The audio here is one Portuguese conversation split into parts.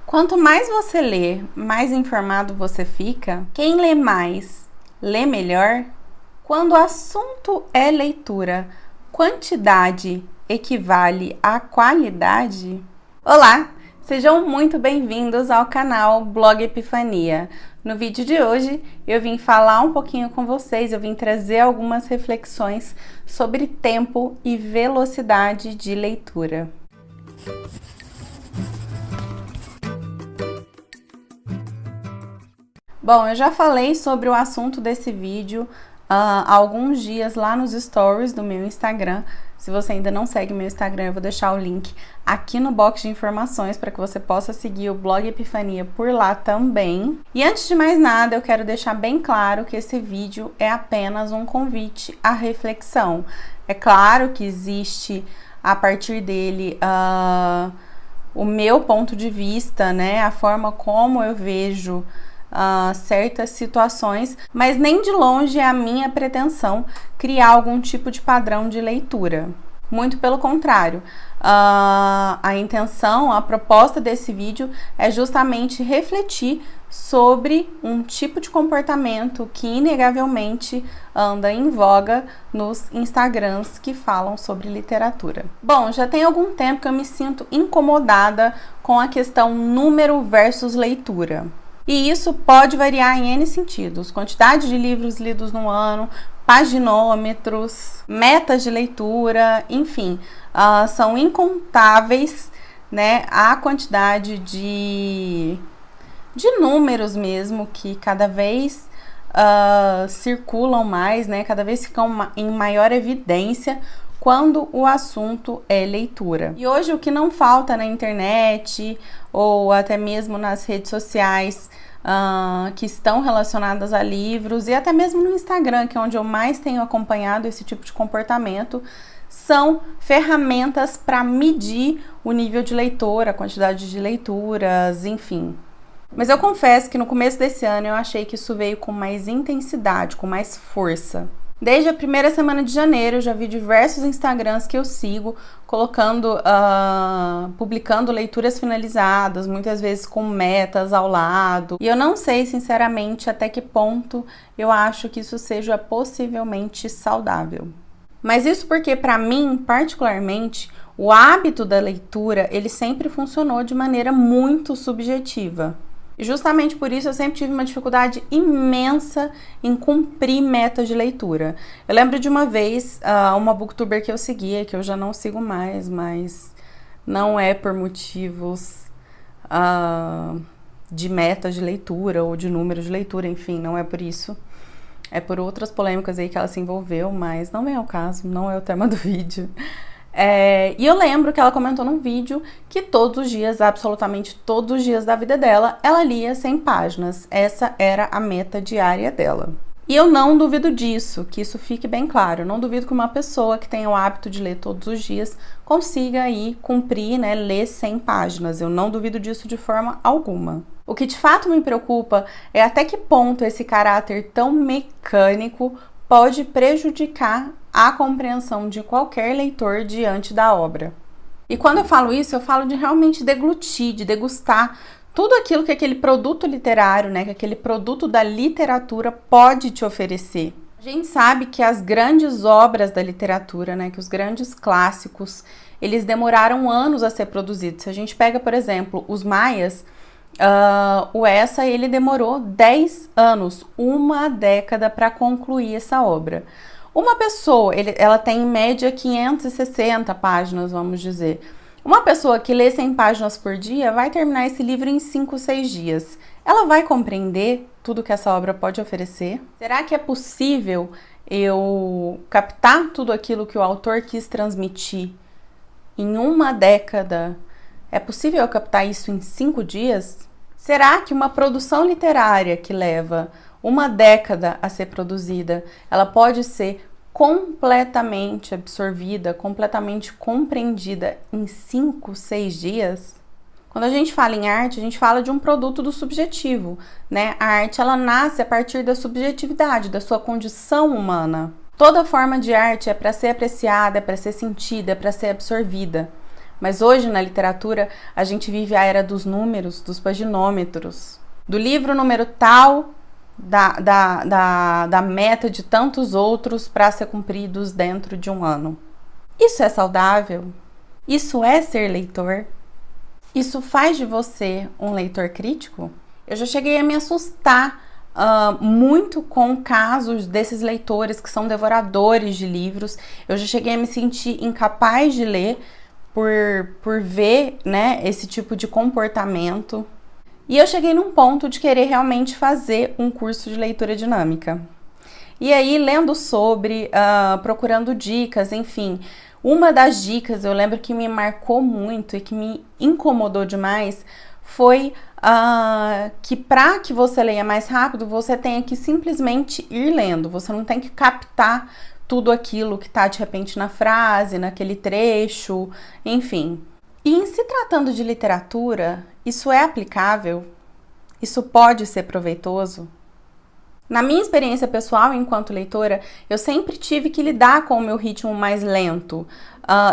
Quanto mais você lê, mais informado você fica. Quem lê mais, lê melhor. Quando o assunto é leitura, quantidade equivale à qualidade? Olá, sejam muito bem-vindos ao canal Blog Epifania. No vídeo de hoje eu vim falar um pouquinho com vocês, eu vim trazer algumas reflexões sobre tempo e velocidade de leitura. Bom, eu já falei sobre o assunto desse vídeo há alguns dias lá nos stories do meu Instagram. Se você ainda não segue meu Instagram, eu vou deixar o link aqui no box de informações para que você possa seguir o Blog Epifania por lá também. E antes de mais nada, eu quero deixar bem claro que esse vídeo é apenas um convite à reflexão. É claro que existe a partir dele o meu ponto de vista, né? A forma como eu vejo certas situações, mas nem de longe é a minha pretensão criar algum tipo de padrão de leitura. Muito pelo contrário, a intenção, a proposta desse vídeo é justamente refletir sobre um tipo de comportamento que inegavelmente anda em voga nos Instagrams que falam sobre literatura. Bom, já tem algum tempo que eu me sinto incomodada com a questão número versus leitura. E isso pode variar em N sentidos, quantidade de livros lidos no ano, paginômetros, metas de leitura, enfim, são incontáveis, né, a quantidade de números mesmo que cada vez circulam mais, né, cada vez ficam em maior evidência quando o assunto é leitura. E hoje o que não falta na internet ou até mesmo nas redes sociais que estão relacionadas a livros e até mesmo no Instagram, que é onde eu mais tenho acompanhado esse tipo de comportamento, são ferramentas para medir o nível de leitor, a quantidade de leituras, enfim. Mas eu confesso que no começo desse ano eu achei que isso veio com mais intensidade, com mais força. Desde a primeira semana de janeiro, eu já vi diversos Instagrams que eu sigo colocando, publicando leituras finalizadas, muitas vezes com metas ao lado. E eu não sei, sinceramente, até que ponto eu acho que isso seja possivelmente saudável. Mas isso porque, para mim, particularmente, o hábito da leitura, ele sempre funcionou de maneira muito subjetiva. E justamente por isso eu sempre tive uma dificuldade imensa em cumprir metas de leitura. Eu lembro de uma vez, uma booktuber que eu seguia, que eu já não sigo mais, mas não é por motivos de metas de leitura ou de números de leitura, enfim, não é por isso. É por outras polêmicas aí que ela se envolveu, mas não vem ao caso, não é o tema do vídeo. E eu lembro que ela comentou num vídeo que todos os dias, absolutamente todos os dias da vida dela, ela lia 100 páginas. Essa era a meta diária dela. E eu não duvido disso, que isso fique bem claro. Eu não duvido que uma pessoa que tenha o hábito de ler todos os dias consiga aí cumprir, né, ler 100 páginas. Eu não duvido disso de forma alguma. O que de fato me preocupa é até que ponto esse caráter tão mecânico pode prejudicar a compreensão de qualquer leitor diante da obra. E quando eu falo isso, eu falo de realmente deglutir, de degustar tudo aquilo que aquele produto literário, né, que aquele produto da literatura pode te oferecer. A gente sabe que as grandes obras da literatura, né, que os grandes clássicos, eles demoraram anos a ser produzidos. Se a gente pega, por exemplo, os Maias, o Essa, ele demorou 10 anos, uma década para concluir essa obra. Uma pessoa, ela tem em média 560 páginas, vamos dizer. Uma pessoa que lê 100 páginas por dia vai terminar esse livro em 5, 6 dias. Ela vai compreender tudo que essa obra pode oferecer? Será que é possível eu captar tudo aquilo que o autor quis transmitir em uma década? É possível eu captar isso em 5 dias? Será que uma produção literária que leva uma década a ser produzida, ela pode ser completamente absorvida, completamente compreendida em 5, 6 dias? Quando a gente fala em arte, a gente fala de um produto do subjetivo, né? A arte, ela nasce a partir da subjetividade, da sua condição humana. Toda forma de arte é para ser apreciada, é para ser sentida, é para ser absorvida. Mas hoje na literatura a gente vive a era dos números, dos paginômetros. Do livro número tal, da meta de tantos outros para ser cumpridos dentro de um ano. Isso é saudável? Isso é ser leitor? Isso faz de você um leitor crítico? Eu já cheguei a me assustar muito com casos desses leitores que são devoradores de livros. Eu já cheguei a me sentir incapaz de ler por ver, né, esse tipo de comportamento. E eu cheguei num ponto de querer realmente fazer um curso de leitura dinâmica. E aí, lendo sobre, procurando dicas, enfim, uma das dicas, eu lembro que me marcou muito e que me incomodou demais, foi que para que você leia mais rápido, você tenha que simplesmente ir lendo. Você não tem que captar tudo aquilo que está de repente na frase, naquele trecho, enfim. E em se tratando de literatura, isso é aplicável? Isso pode ser proveitoso? Na minha experiência pessoal enquanto leitora, eu sempre tive que lidar com o meu ritmo mais lento.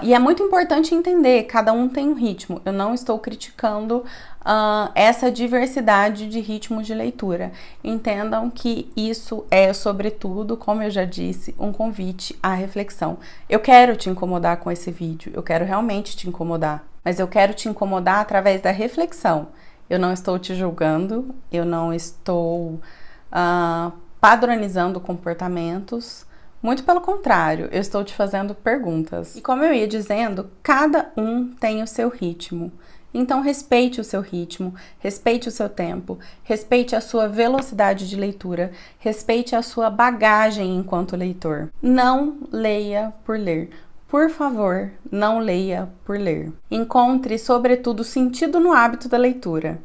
E é muito importante entender, cada um tem um ritmo. Eu não estou criticando essa diversidade de ritmos de leitura. Entendam que isso é, sobretudo, como eu já disse, um convite à reflexão. Eu quero te incomodar com esse vídeo, eu quero realmente te incomodar. Mas eu quero te incomodar através da reflexão. Eu não estou te julgando, eu não estou padronizando comportamentos, muito pelo contrário, eu estou te fazendo perguntas. E como eu ia dizendo, cada um tem o seu ritmo. Então respeite o seu ritmo, respeite o seu tempo, respeite a sua velocidade de leitura, respeite a sua bagagem enquanto leitor. Não leia por ler. Por favor, não leia por ler. Encontre, sobretudo, sentido no hábito da leitura.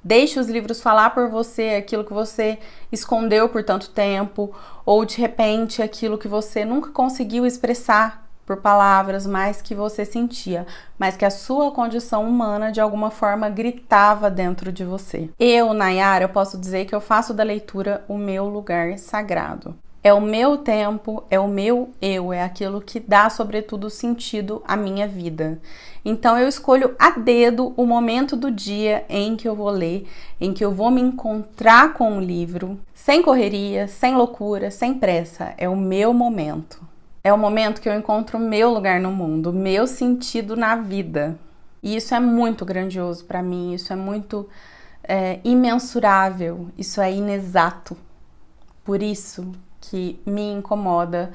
Deixe os livros falar por você aquilo que você escondeu por tanto tempo, ou de repente aquilo que você nunca conseguiu expressar por palavras, mas que você sentia, mas que a sua condição humana de alguma forma gritava dentro de você. Eu, Nayara, eu posso dizer que eu faço da leitura o meu lugar sagrado. É o meu tempo, é o meu eu, é aquilo que dá, sobretudo, sentido à minha vida. Então, eu escolho a dedo o momento do dia em que eu vou ler, em que eu vou me encontrar com o livro, sem correria, sem loucura, sem pressa. É o meu momento. É o momento que eu encontro o meu lugar no mundo, o meu sentido na vida. E isso é muito grandioso para mim, isso é muito imensurável, isso é inexato. Por isso que me incomoda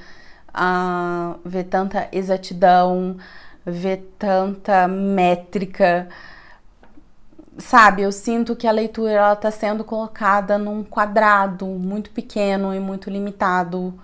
ver tanta exatidão, ver tanta métrica, sabe? Eu sinto que a leitura ela está sendo colocada num quadrado muito pequeno e muito limitado,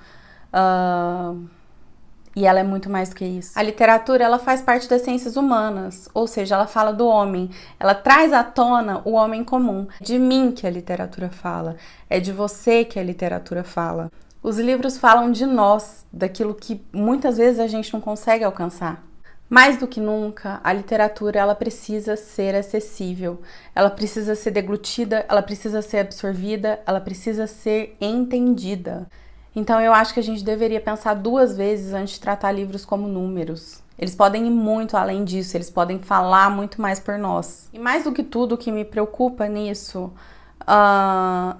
e ela é muito mais do que isso. A literatura ela faz parte das ciências humanas, ou seja, ela fala do homem, ela traz à tona o homem comum. É de mim que a literatura fala, é de você que a literatura fala. Os livros falam de nós, daquilo que muitas vezes a gente não consegue alcançar. Mais do que nunca, a literatura ela precisa ser acessível, ela precisa ser deglutida, ela precisa ser absorvida, ela precisa ser entendida. Então eu acho que a gente deveria pensar duas vezes antes de tratar livros como números. Eles podem ir muito além disso, eles podem falar muito mais por nós. E mais do que tudo, o que me preocupa nisso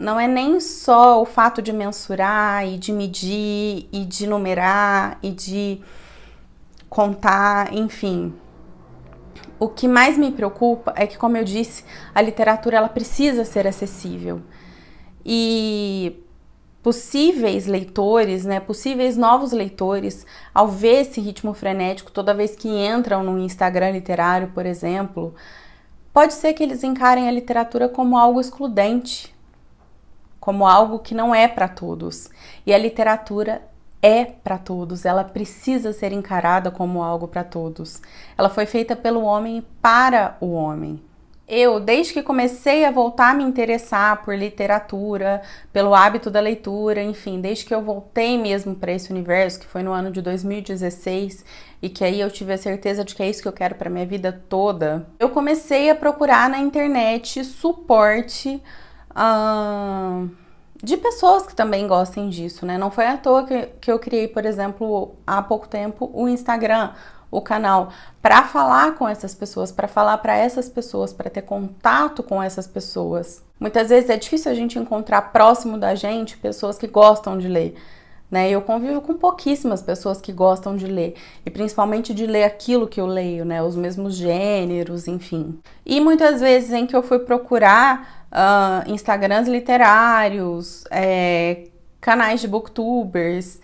não é nem só o fato de mensurar e de medir e de numerar e de contar, enfim. O que mais me preocupa é que, como eu disse, a literatura ela precisa ser acessível. E possíveis leitores, né, possíveis novos leitores, ao ver esse ritmo frenético toda vez que entram no Instagram literário, por exemplo, pode ser que eles encarem a literatura como algo excludente, como algo que não é para todos. E a literatura é para todos, ela precisa ser encarada como algo para todos. Ela foi feita pelo homem para o homem. Eu, desde que comecei a voltar a me interessar por literatura, pelo hábito da leitura, enfim, desde que eu voltei mesmo para esse universo, que foi no ano de 2016, e que aí eu tive a certeza de que é isso que eu quero para minha vida toda, eu comecei a procurar na internet suporte de pessoas que também gostem disso, né? Não foi à toa que eu criei, por exemplo, há pouco tempo, o Instagram, o canal para falar com essas pessoas, para falar para essas pessoas, para ter contato com essas pessoas. Muitas vezes é difícil a gente encontrar próximo da gente pessoas que gostam de ler, né? Eu convivo com pouquíssimas pessoas que gostam de ler, e principalmente de ler aquilo que eu leio, né? Os mesmos gêneros, enfim. E muitas vezes em que eu fui procurar Instagrams literários, canais de booktubers,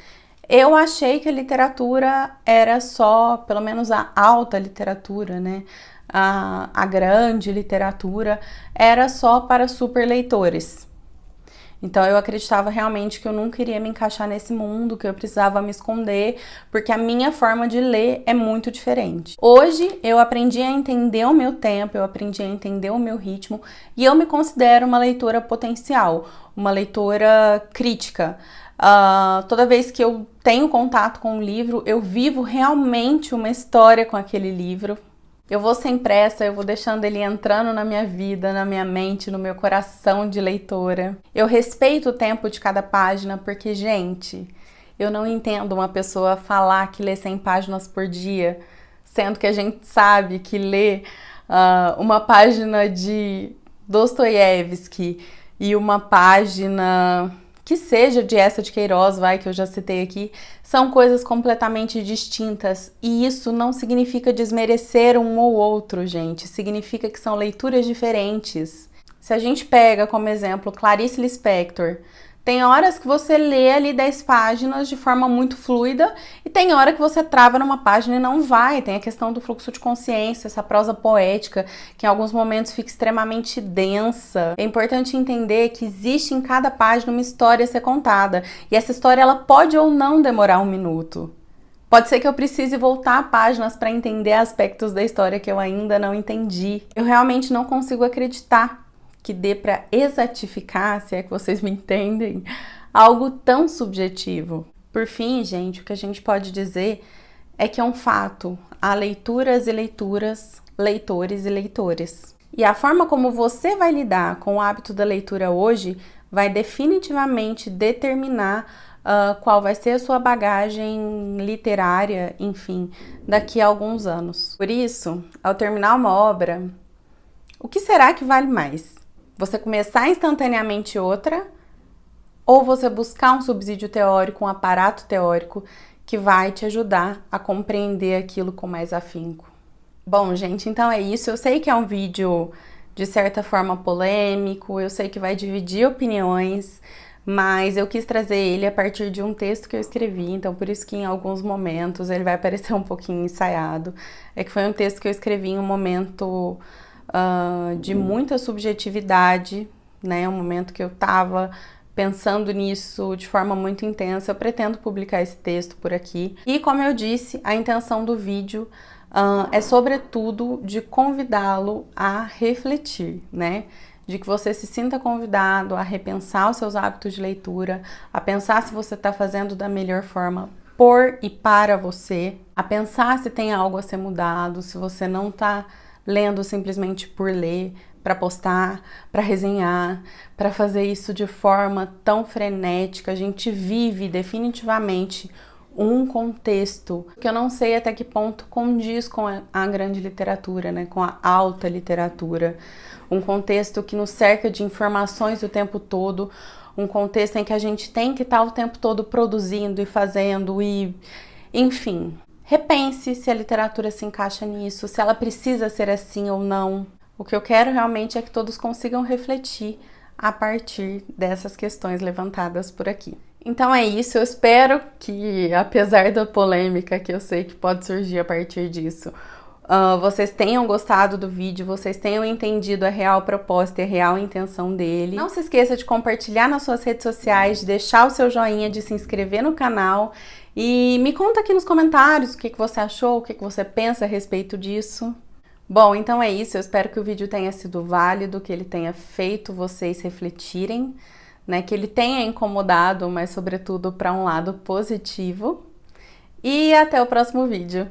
eu achei que a literatura era só, pelo menos a alta literatura, né? A grande literatura era só para super leitores. Então eu acreditava realmente que eu nunca iria me encaixar nesse mundo, que eu precisava me esconder, porque a minha forma de ler é muito diferente. Hoje eu aprendi a entender o meu tempo, eu aprendi a entender o meu ritmo, e eu me considero uma leitora potencial, uma leitora crítica. Toda vez que eu tenho contato com um livro, eu vivo realmente uma história com aquele livro. Eu vou sem pressa, eu vou deixando ele entrando na minha vida, na minha mente, no meu coração de leitora. Eu respeito o tempo de cada página, porque, gente, eu não entendo uma pessoa falar que lê 100 páginas por dia, sendo que a gente sabe que ler uma página de Dostoiévski e uma página que seja de Essa de Queiroz, que eu já citei aqui, são coisas completamente distintas, e isso não significa desmerecer um ou outro, gente, significa que são leituras diferentes. Se a gente pega como exemplo Clarice Lispector, tem horas que você lê ali 10 páginas de forma muito fluida, e tem hora que você trava numa página e não vai. Tem a questão do fluxo de consciência, essa prosa poética, que em alguns momentos fica extremamente densa. É importante entender que existe em cada página uma história a ser contada, e essa história ela pode ou não demorar 1 minuto. Pode ser que eu precise voltar páginas para entender aspectos da história que eu ainda não entendi. Eu realmente não consigo acreditar que dê para exatificar, se é que vocês me entendem, algo tão subjetivo. Por fim, gente, o que a gente pode dizer é que é um fato. Há leituras e leituras, leitores e leitores. E a forma como você vai lidar com o hábito da leitura hoje vai definitivamente determinar qual vai ser a sua bagagem literária, enfim, daqui a alguns anos. Por isso, ao terminar uma obra, o que será que vale mais? Você começar instantaneamente outra, ou você buscar um subsídio teórico, um aparato teórico que vai te ajudar a compreender aquilo com mais afinco. Bom, gente, então é isso. Eu sei que é um vídeo de certa forma polêmico, eu sei que vai dividir opiniões, mas eu quis trazer ele a partir de um texto que eu escrevi, então por isso que em alguns momentos ele vai parecer um pouquinho ensaiado. É que foi um texto que eu escrevi em um momento de muita subjetividade, né? Um momento que eu tava pensando nisso de forma muito intensa. Eu pretendo publicar esse texto por aqui. E como eu disse, a intenção do vídeo é sobretudo de convidá-lo a refletir, né? De que você se sinta convidado a repensar os seus hábitos de leitura, a pensar se você está fazendo da melhor forma por e para você, a pensar se tem algo a ser mudado, se você não está lendo simplesmente por ler, para postar, para resenhar, para fazer isso de forma tão frenética. A gente vive definitivamente um contexto que eu não sei até que ponto condiz com a grande literatura, né, com a alta literatura. Um contexto que nos cerca de informações o tempo todo, um contexto em que a gente tem que estar o tempo todo produzindo e fazendo e, enfim. Repense se a literatura se encaixa nisso, se ela precisa ser assim ou não. O que eu quero realmente é que todos consigam refletir a partir dessas questões levantadas por aqui. Então é isso, eu espero que, apesar da polêmica que eu sei que pode surgir a partir disso, vocês tenham gostado do vídeo, vocês tenham entendido a real proposta e a real intenção dele. Não se esqueça de compartilhar nas suas redes sociais, de deixar o seu joinha, de se inscrever no canal e me conta aqui nos comentários o que você achou, o que você pensa a respeito disso. Bom, então é isso, eu espero que o vídeo tenha sido válido, que ele tenha feito vocês refletirem, né, que ele tenha incomodado, mas sobretudo para um lado positivo. E até o próximo vídeo.